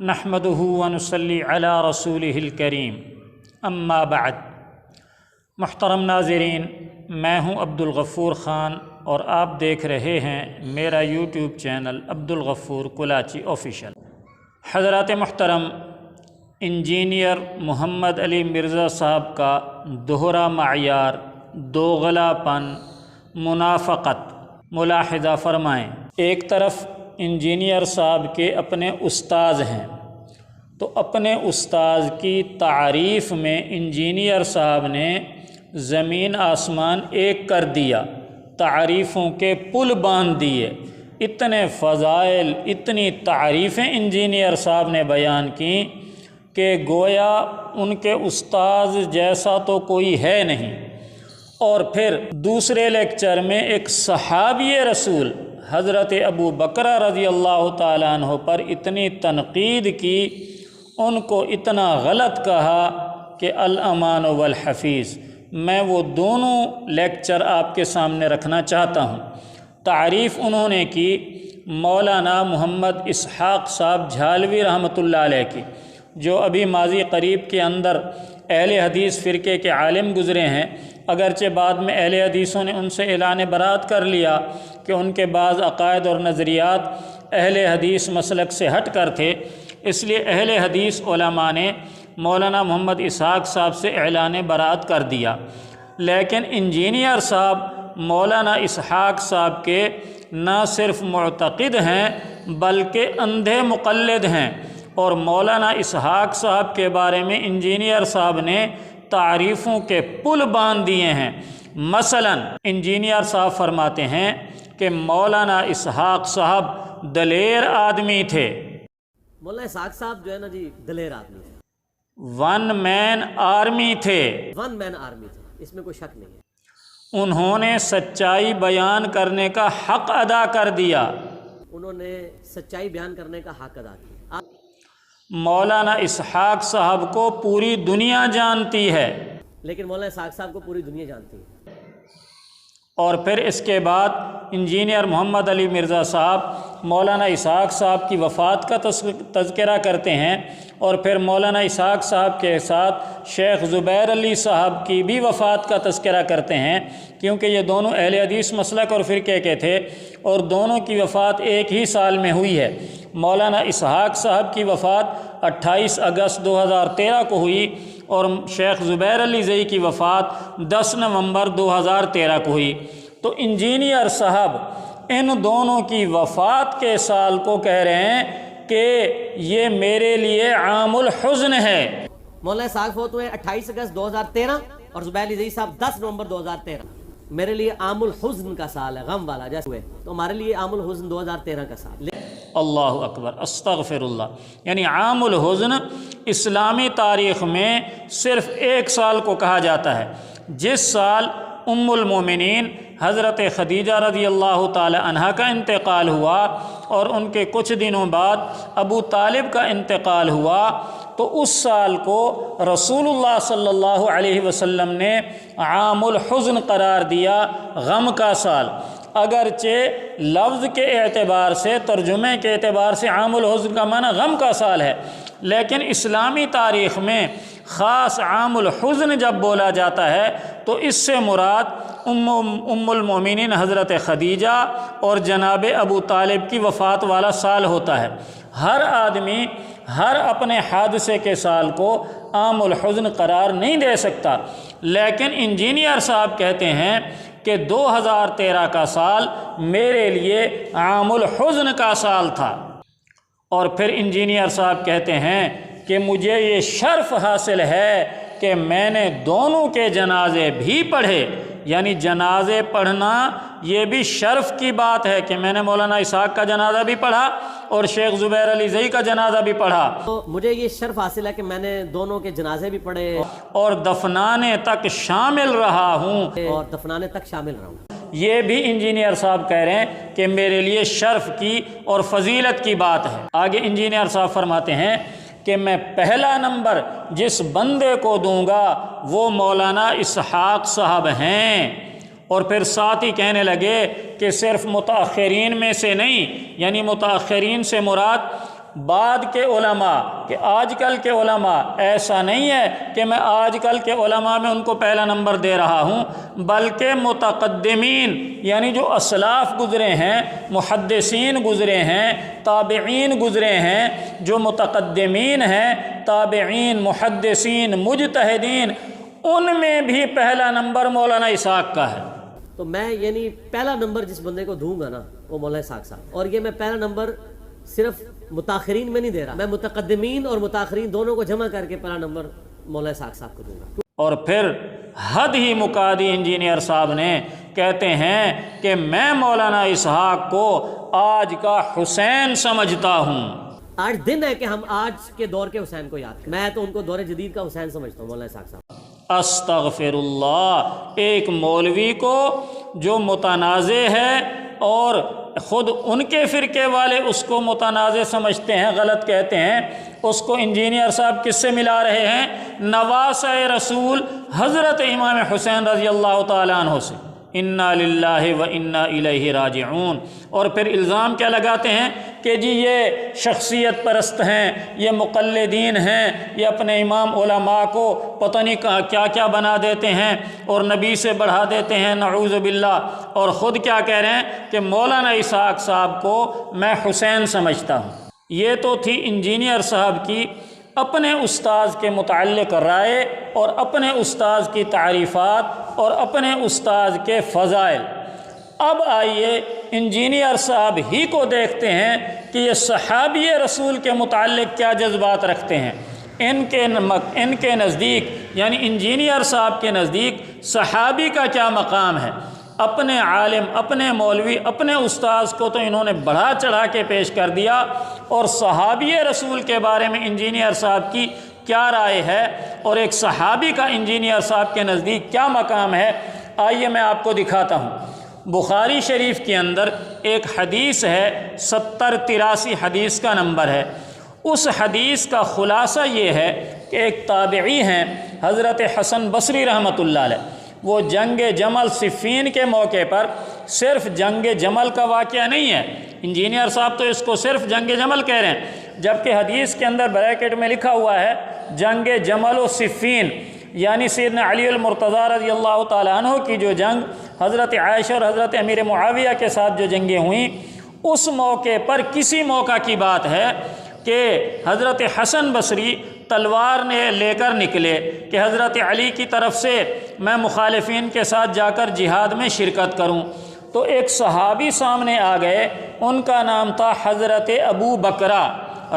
نحمدہ ونصلی علی رسولہ الکریم اما بعد۔ محترم ناظرین، میں ہوں عبدالغفور خان اور آپ دیکھ رہے ہیں میرا YouTube channel Abdul Ghafoor Kalachi official. حضرات محترم، انجینئر محمد علی مرزا صاحب کا دوہرا معیار، دوغلا پن، منافقت ملاحظہ فرمائیں۔ ایک طرف انجینئر صاحب کے اپنے استاذ ہیں، تو اپنے استاذ کی تعریف میں انجینئر صاحب نے زمین آسمان ایک کر دیا، تعریفوں کے پل باندھ دیے، اتنے فضائل، اتنی تعریفیں انجینئر صاحب نے بیان کی کہ گویا ان کے استاذ جیسا تو کوئی ہے نہیں۔ اور پھر دوسرے لیکچر میں ایک صحابی رسول حضرت ابو بکر رضی اللہ تعالیٰ عنہ پر اتنی تنقید کی، ان کو اتنا غلط کہا کہ الامان والحفیظ۔ میں وہ دونوں لیکچر آپ کے سامنے رکھنا چاہتا ہوں۔ تعریف انہوں نے کی مولانا محمد اسحاق صاحب جھالوی رحمۃ اللہ علیہ کی، جو ابھی ماضی قریب کے اندر اہل حدیث فرقے کے عالم گزرے ہیں، اگرچہ بعد میں اہل حدیثوں نے ان سے اعلان برات کر لیا کہ ان کے بعض عقائد اور نظریات اہل حدیث مسلک سے ہٹ کر تھے، اس لیے اہل حدیث علماء نے مولانا محمد اسحاق صاحب سے اعلان برات کر دیا۔ لیکن انجینئر صاحب مولانا اسحاق صاحب کے نہ صرف معتقد ہیں بلکہ اندھے مقلد ہیں، اور مولانا اسحاق صاحب کے بارے میں انجینئر صاحب نے تعریفوں کے پل باندھ دیے ہیں۔ مثلا انجینئر صاحب فرماتے ہیں کہ مولانا اسحاق صاحب دلیر آدمی تھے۔ مولانا اسحاق صاحب جو ہے نا جی دلیر آدمی تھے، ون مین آرمی تھے، ون مین آرمی تھے، اس میں کوئی شک نہیں ہے۔ انہوں نے سچائی بیان کرنے کا حق ادا کر دیا، انہوں نے سچائی بیان کرنے کا حق ادا کیا۔ مولانا اسحاق صاحب کو پوری دنیا جانتی ہے، لیکن مولانا اسحاق صاحب کو پوری دنیا جانتی ہے۔ اور پھر اس کے بعد انجینئر محمد علی مرزا صاحب مولانا اسحاق صاحب کی وفات کا تذکرہ کرتے ہیں، اور پھر مولانا اسحاق صاحب کے ساتھ شیخ زبیر علی صاحب کی بھی وفات کا تذکرہ کرتے ہیں، کیونکہ یہ دونوں اہل حدیث مسلک اور فرقے کے تھے، اور دونوں کی وفات ایک ہی سال میں ہوئی ہے۔ مولانا اسحاق صاحب کی وفات 28 اگست 2013 کو ہوئی، اور شیخ زبیر علی زئی کی وفات 10 نومبر 2013 کو ہوئی۔ تو انجینئر صاحب ان دونوں کی وفات کے سال کو کہہ رہے ہیں کہ یہ میرے لیے عام الحزن ہے۔ مولانا اسحاق فوت ہوئے 28 اگست 2013 اور زبیر علی زئی صاحب 10 نومبر 2013۔ میرے لیے عام الحزن کا سال ہے، غم والا جیسے ہوئے، تو ہمارے لیے عام الحزن 2013 کا سال۔ اللہ اکبر، استغفر اللہ۔ یعنی عام الحزن اسلامی تاریخ میں صرف ایک سال کو کہا جاتا ہے، جس سال ام المومنین حضرت خدیجہ رضی اللہ تعالی عنہ کا انتقال ہوا، اور ان کے کچھ دنوں بعد ابو طالب کا انتقال ہوا، تو اس سال کو رسول اللہ صلی اللہ علیہ وسلم نے عام الحزن قرار دیا، غم کا سال۔ اگرچہ لفظ کے اعتبار سے، ترجمے کے اعتبار سے عام الحزن کا معنی غم کا سال ہے، لیکن اسلامی تاریخ میں خاص عام الحزن جب بولا جاتا ہے تو اس سے مراد ام المومنین حضرت خدیجہ اور جناب ابو طالب کی وفات والا سال ہوتا ہے۔ ہر آدمی ہر اپنے حادثے کے سال کو عام الحزن قرار نہیں دے سکتا، لیکن انجینئر صاحب کہتے ہیں کہ 2013 کا سال میرے لیے عام الحزن کا سال تھا۔ اور پھر انجینئر صاحب کہتے ہیں کہ مجھے یہ شرف حاصل ہے کہ میں نے دونوں کے جنازے بھی پڑھے، یعنی جنازے پڑھنا یہ بھی شرف کی بات ہے کہ میں نے مولانا اسحاق کا جنازہ بھی پڑھا اور شیخ زبیر علی زئی کا جنازہ بھی پڑھا، تو مجھے یہ شرف حاصل ہے کہ میں نے دونوں کے جنازے بھی پڑھے اور دفنانے تک شامل رہا ہوں، اور دفنانے تک شامل رہا ہوں۔ یہ بھی انجینئر صاحب کہہ رہے ہیں کہ میرے لیے شرف کی اور فضیلت کی بات ہے۔ آگے انجینئر صاحب فرماتے ہیں کہ میں پہلا نمبر جس بندے کو دوں گا وہ مولانا اسحاق صاحب ہیں، اور پھر ساتھ ہی کہنے لگے کہ صرف متاخرین میں سے نہیں، یعنی متاخرین سے مراد بعد کے علماء کہ آج کل کے علماء، ایسا نہیں ہے کہ میں آج کل کے علماء میں ان کو پہلا نمبر دے رہا ہوں، بلکہ متقدمین یعنی جو اسلاف گزرے ہیں، محدثین گزرے ہیں، تابعین گزرے ہیں، جو متقدمین ہیں، تابعین، محدثین، مجتہدین، ان میں بھی پہلا نمبر مولانا اسحاق کا ہے۔ تو میں یعنی پہلا نمبر جس بندے کو دوں گا نا وہ مولانا اسحاق صاحب، اور یہ میں پہلا نمبر صرف متاخرین میں نہیں دے رہا، میں متقدمین اور متاخرین دونوں کو جمع کر کے پہلا نمبر مولانا اسحاق صاحب کو دوں گا۔ اور پھر حد ہی مکادی انجینئر صاحب نے کہتے ہیں کہ میں مولانا اسحاق کو آج کا حسین سمجھتا ہوں۔ آج دن ہے کہ ہم آج کے دور کے حسین کو یاد کریں، میں تو ان کو دور جدید کا حسین سمجھتا ہوں مولانا اسحاق صاحب۔ استغفر اللہ، ایک مولوی کو جو متنازع ہے اور خود ان کے فرقے والے اس کو متنازع سمجھتے ہیں، غلط کہتے ہیں، اس کو انجینئر صاحب کس سے ملا رہے ہیں؟ نواسۂ رسول حضرت امام حسین رضی اللہ تعالیٰ عنہ سے، انا للہ و انا الیہ راجعون۔ اور پھر الزام کیا لگاتے ہیں کہ جی یہ شخصیت پرست ہیں، یہ مقلدین ہیں، یہ اپنے امام علماء کو پتہ نہیں کیا کیا بنا دیتے ہیں اور نبی سے بڑھا دیتے ہیں، نعوذ باللہ۔ اور خود کیا کہہ رہے ہیں کہ مولانا اسحاق صاحب کو میں حسین سمجھتا ہوں۔ یہ تو تھی انجینئر صاحب کی اپنے استاذ کے متعلق رائے اور اپنے استاذ کی تعریفات اور اپنے استاذ کے فضائل۔ اب آئیے انجینئر صاحب ہی کو دیکھتے ہیں کہ یہ صحابی رسول کے متعلق کیا جذبات رکھتے ہیں۔ ان کے نزدیک یعنی انجینئر صاحب کے نزدیک صحابی کا کیا مقام ہے۔ اپنے عالم، اپنے مولوی، اپنے استاذ کو تو انہوں نے بڑھا چڑھا کے پیش کر دیا، اور صحابی رسول کے بارے میں انجینئر صاحب کی کیا رائے ہے اور ایک صحابی کا انجینئر صاحب کے نزدیک کیا مقام ہے، آئیے میں آپ کو دکھاتا ہوں۔ بخاری شریف کے اندر ایک حدیث ہے، 7083 حدیث کا نمبر ہے۔ اس حدیث کا خلاصہ یہ ہے کہ ایک تابعی ہیں حضرت حسن بصری رحمۃ اللہ علیہ، وہ جنگ جمل صفین کے موقع پر، صرف جنگ جمل کا واقعہ نہیں ہے، انجینئر صاحب تو اس کو صرف جنگ جمل کہہ رہے ہیں، جبکہ حدیث کے اندر بریکٹ میں لکھا ہوا ہے جنگ جمل و صفین، یعنی سیدنا علی المرتضیٰ رضی اللہ تعالیٰ عنہ کی جو جنگ حضرت عائشہ اور حضرت امیر معاویہ کے ساتھ جو جنگیں ہوئیں، اس موقع پر کسی موقع کی بات ہے کہ حضرت حسن بصری تلوار نے لے کر نکلے کہ حضرت علی کی طرف سے میں مخالفین کے ساتھ جا کر جہاد میں شرکت کروں، تو ایک صحابی سامنے آ گئے، ان کا نام تھا حضرت ابو بکرہ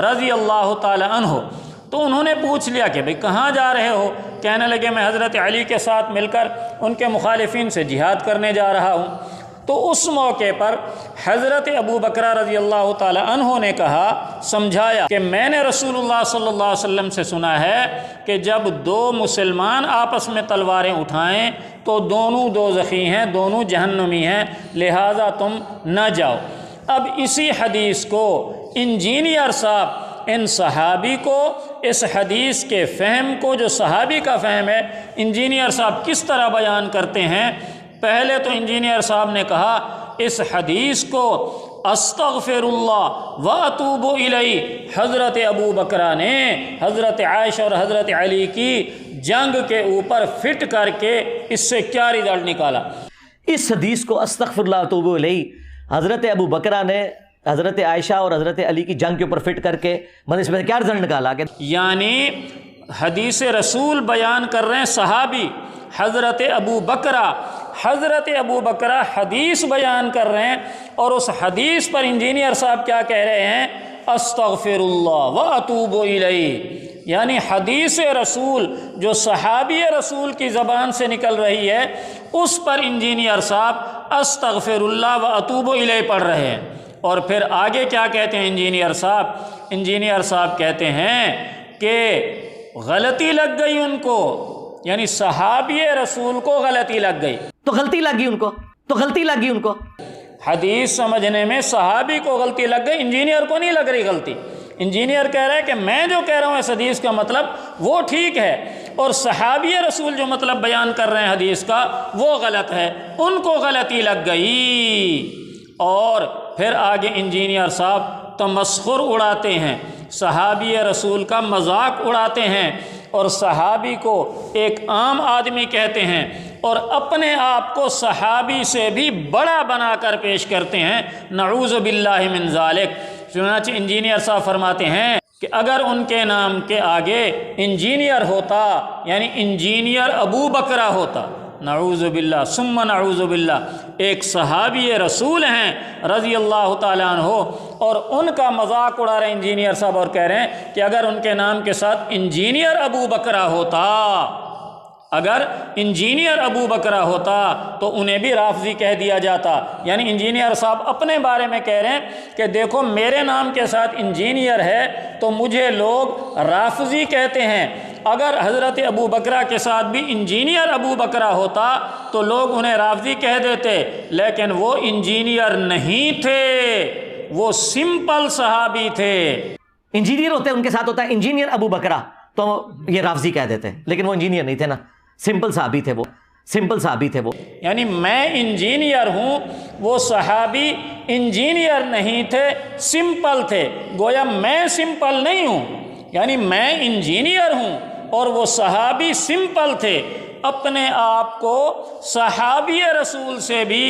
رضی اللہ تعالی عنہ۔ تو انہوں نے پوچھ لیا کہ بھئی کہاں جا رہے ہو؟ کہنے لگے میں حضرت علی کے ساتھ مل کر ان کے مخالفین سے جہاد کرنے جا رہا ہوں۔ تو اس موقع پر حضرت ابو بکرہ رضی اللہ تعالی عنہ نے کہا، سمجھایا کہ میں نے رسول اللہ صلی اللہ علیہ وسلم سے سنا ہے کہ جب دو مسلمان آپس میں تلواریں اٹھائیں تو دونوں دوزخی ہیں، دونوں جہنمی ہیں، لہٰذا تم نہ جاؤ۔ اب اسی حدیث کو انجینئر صاحب ان صحابی کو، اس حدیث کے فہم کو جو صحابی کا فہم ہے، انجینئر صاحب کس طرح بیان کرتے ہیں۔ پہلے تو انجینئر صاحب نے کہا اس حدیث کو استغفر اللہ واتوب الیہ حضرت ابو بکرہ نے حضرت عائشہ اور حضرت علی کی جنگ کے اوپر فٹ کر کے اس سے کیا رزلٹ نکالا۔ اس حدیث کو استغفر اللہ واتوب الیہ حضرت ابو بکرہ نے حضرت عائشہ اور حضرت علی کی جنگ کے اوپر فٹ کر کے اس میں کیا رزلٹ نکالا کہ یعنی حدیث رسول بیان کر رہے ہیں صحابی حضرت ابو بکرہ، حضرت ابو بکرہ حدیث بیان کر رہے ہیں، اور اس حدیث پر انجینئر صاحب کیا کہہ رہے ہیں؟ استغفر اللہ واتوب الیہ۔ یعنی حدیث رسول جو صحابی رسول کی زبان سے نکل رہی ہے، اس پر انجینئر صاحب استغفر اللہ واتوب الیہ پڑھ رہے ہیں۔ اور پھر آگے کیا کہتے ہیں انجینئر صاحب؟ انجینئر صاحب کہتے ہیں کہ غلطی لگ گئی ان کو، یعنی صحابی رسول کو غلطی لگ گئی۔ تو غلطی لگی ان کو، تو غلطی لگی ان کو، حدیث سمجھنے میں صحابی کو غلطی لگ گئی، انجینئر کو نہیں لگ رہی غلطی۔ انجینئر کہہ رہا ہے کہ میں جو کہہ رہا ہوں اس حدیث کا مطلب وہ ٹھیک ہے، اور صحابی رسول جو مطلب بیان کر رہے ہیں حدیث کا وہ غلط ہے، ان کو غلطی لگ گئی۔ اور پھر آگے انجینئر صاحب تمسخر اڑاتے ہیں، صحابی رسول کا مذاق اڑاتے ہیں اور صحابی کو ایک عام آدمی کہتے ہیں اور اپنے آپ کو صحابی سے بھی بڑا بنا کر پیش کرتے ہیں، نعوذ باللہ من ذالک۔ چنانچہ انجینئر صاحب فرماتے ہیں کہ اگر ان کے نام کے آگے انجینئر ہوتا، یعنی انجینئر ابو بکرہ ہوتا، نعوذ باللہ ثم نعوذ باللہ، ایک صحابی رسول ہیں رضی اللہ تعالیٰ عنہ، اور ان کا مذاق اڑا رہے ہیں انجینئر صاحب اور کہہ رہے ہیں کہ اگر ان کے نام کے ساتھ انجینئر ابو بکرہ ہوتا، اگر انجینئر ابو بکرہ ہوتا تو انہیں بھی رافضی کہہ دیا جاتا۔ یعنی انجینئر صاحب اپنے بارے میں کہہ رہے ہیں کہ دیکھو میرے نام کے ساتھ انجینئر ہے تو مجھے لوگ رافضی کہتے ہیں، اگر حضرت ابو بکرہ کے ساتھ بھی انجینئر ابو بکرہ ہوتا تو لوگ انہیں رافضی کہہ دیتے، لیکن وہ انجینئر نہیں تھے، وہ سمپل صحابی تھے۔ انجینئر ہوتے ان کے ساتھ ہوتا ہے انجینئر ابو بکرہ تو یہ رافضی کہہ دیتے، لیکن وہ انجینئر نہیں تھے نا، سمپل صحابی تھے وہ، سمپل صحابی تھے وہ۔ یعنی میں انجینئر ہوں، وہ صحابی انجینئر نہیں تھے، سمپل تھے۔ گویا میں سمپل نہیں ہوں، یعنی میں انجینئر ہوں اور وہ صحابی سمپل تھے، اپنے آپ کو صحابی رسول سے بھی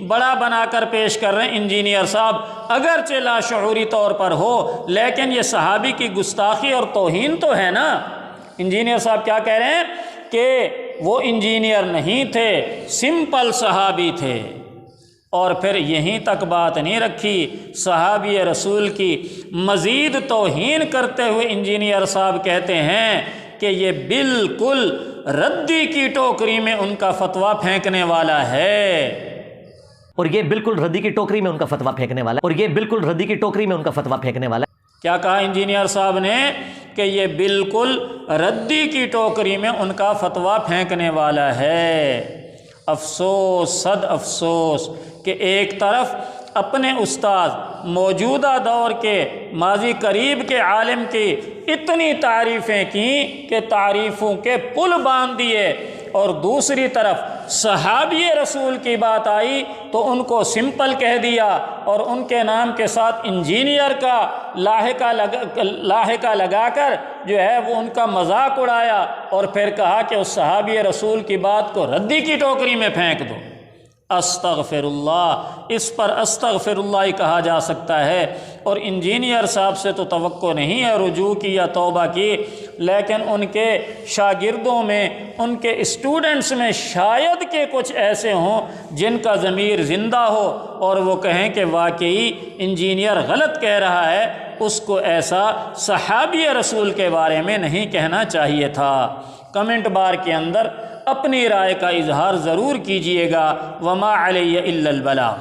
بڑا بنا کر پیش کر رہے ہیں انجینئر صاحب، اگرچہ لاشعوری طور پر ہو، لیکن یہ صحابی کی گستاخی اور توہین تو ہے نا۔ انجینئر صاحب کیا کہہ رہے ہیں کہ وہ انجینئر نہیں تھے، سمپل صحابی تھے۔ اور پھر یہیں تک بات نہیں رکھی، صحابی رسول کی مزید توہین کرتے ہوئے انجینئر صاحب کہتے ہیں کہ یہ بالکل ردی کی ٹوکری میں ان کا فتویٰ پھینکنے والا ہے، اور یہ بالکل ردی کی ٹوکری میں ان کا فتویٰ پھینکنے والا ہے، اور یہ بالکل ردی کی ٹوکری میں ان کا فتویٰ پھینکنے والا ہے۔ کیا کہا انجینئر صاحب نے کہ یہ بالکل ردی کی ٹوکری میں ان کا فتویٰ پھینکنے والا ہے۔ افسوس صد افسوس کہ ایک طرف اپنے استاد موجودہ دور کے ماضی قریب کے عالم کی اتنی تعریفیں کیں کہ تعریفوں کے پل باندھ دیے، اور دوسری طرف صحابی رسول کی بات آئی تو ان کو سمپل کہہ دیا اور ان کے نام کے ساتھ انجینئر کا لاحقہ لگا کر جو ہے وہ ان کا مذاق اڑایا، اور پھر کہا کہ اس صحابی رسول کی بات کو ردی کی ٹوکری میں پھینک دو۔ استغفر اللہ، اس پر استغفر اللہ ہی کہا جا سکتا ہے۔ اور انجینئر صاحب سے تو توقع نہیں ہے رجوع کی یا توبہ کی، لیکن ان کے شاگردوں میں، ان کے اسٹوڈنٹس میں شاید کہ کچھ ایسے ہوں جن کا ضمیر زندہ ہو اور وہ کہیں کہ واقعی انجینئر غلط کہہ رہا ہے، اس کو ایسا صحابی رسول کے بارے میں نہیں کہنا چاہیے تھا۔ کمنٹ بار کے اندر اپنی رائے کا اظہار ضرور کیجئے گا۔ وما علی الا البلاغ۔